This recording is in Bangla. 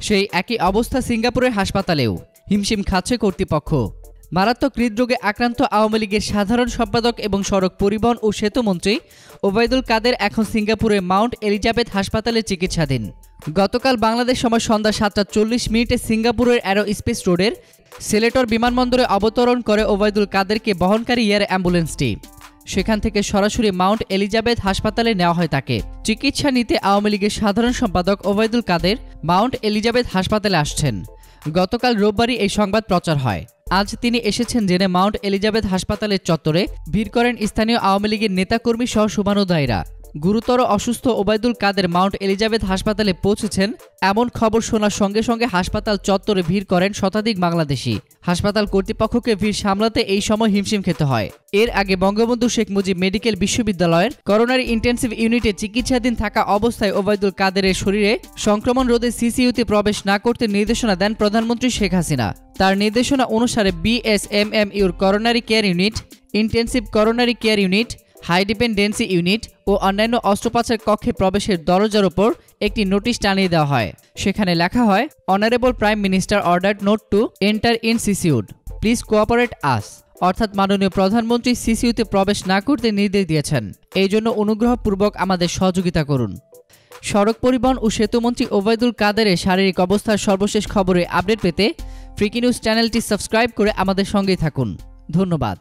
সেই একই অবস্থা সিঙ্গাপুরের হাসপাতালেও। হিমশিম খাচ্ছে কর্তৃপক্ষ। মারাত্মক হৃদরোগে আক্রান্ত আওয়ামী লীগের সাধারণ সম্পাদক এবং সড়ক পরিবহন ও সেতুমন্ত্রী ওবায়দুল কাদের এখন সিঙ্গাপুরের মাউন্ট এলিজাবেথ হাসপাতালে চিকিৎসাধীন। গতকাল বাংলাদেশ সময় সন্ধ্যা 7:40 সিঙ্গাপুরের অ্যারো স্পেস রোডের সিলেটর বিমানবন্দরে অবতরণ করে ওবায়দুল কাদেরকে বহনকারী এয়ার অ্যাম্বুলেন্সটি। সেখান থেকে সরাসরি মাউন্ট এলিজাবেথ হাসপাতালে নেওয়া হয় তাকে। চিকিৎসা নিতে আওয়ামী লীগের সাধারণ সম্পাদক ওবায়দুল কাদের মাউন্ট এলিজাবেথ হাসপাতালে আসছেন। গতকাল রোববারই এই সংবাদ প্রচার হয়। আজ তিনি এসেছেন জেনে মাউন্ট এলিজাবেথ হাসপাতালের চত্বরে ভিড় করেন স্থানীয় আওয়ামী লীগের নেতাকর্মী সহ শুভানুধ্যায়ীরা। গুরুতর অসুস্থ ওবায়দুল কাদের মাউন্ট এলিজাবেথ হাসপাতালে পৌঁছেছেন এমন খবর শোনার সঙ্গে সঙ্গে হাসপাতাল চত্বরে ভিড় করেন শতাধিক বাংলাদেশি। হাসপাতাল কর্তৃপক্ষকে ভিড় সামলাতে এই সময় হিমশিম খেতে হয়। এর আগে বঙ্গবন্ধু শেখ মুজিব মেডিকেল বিশ্ববিদ্যালয়ের করোনারি ইন্টেনসিভ ইউনিটে চিকিৎসাধীন থাকা অবস্থায় ওবায়দুল কাদেরের শরীরে সংক্রমণ রোধে সিসিইউতে প্রবেশ না করতে নির্দেশনা দেন প্রধানমন্ত্রী শেখ হাসিনা। তার নির্দেশনা অনুসারে বিএসএমএমইউর coronary care unit, intensive coronary care unit, high dependency unit ও অন্যান্য অস্ত্রোপচার কক্ষে প্রবেশের দরজার ওপর একটি নোটিশ টানিয়ে দেওয়া হয়। সেখানে লেখা হয়, honourable prime minister ordered not to enter in CCU, please cooperate us. অর্থাৎ মাননীয় প্রধানমন্ত্রী সিসিইউতে প্রবেশ না করতে নির্দেশ দিয়েছেন। এই জন্য অনুগ্রহপূর্বক আমাদের সহযোগিতা করুন। সড়ক পরিবহন ও সেতুমন্ত্রী ওবায়দুল কাদেরের শারীরিক অবস্থার সর্বশেষ খবরে আপডেট পেতে ফ্রিকি নিউজ চ্যানেলটি সাবস্ক্রাইব করে আমাদের সঙ্গেই থাকুন। ধন্যবাদ।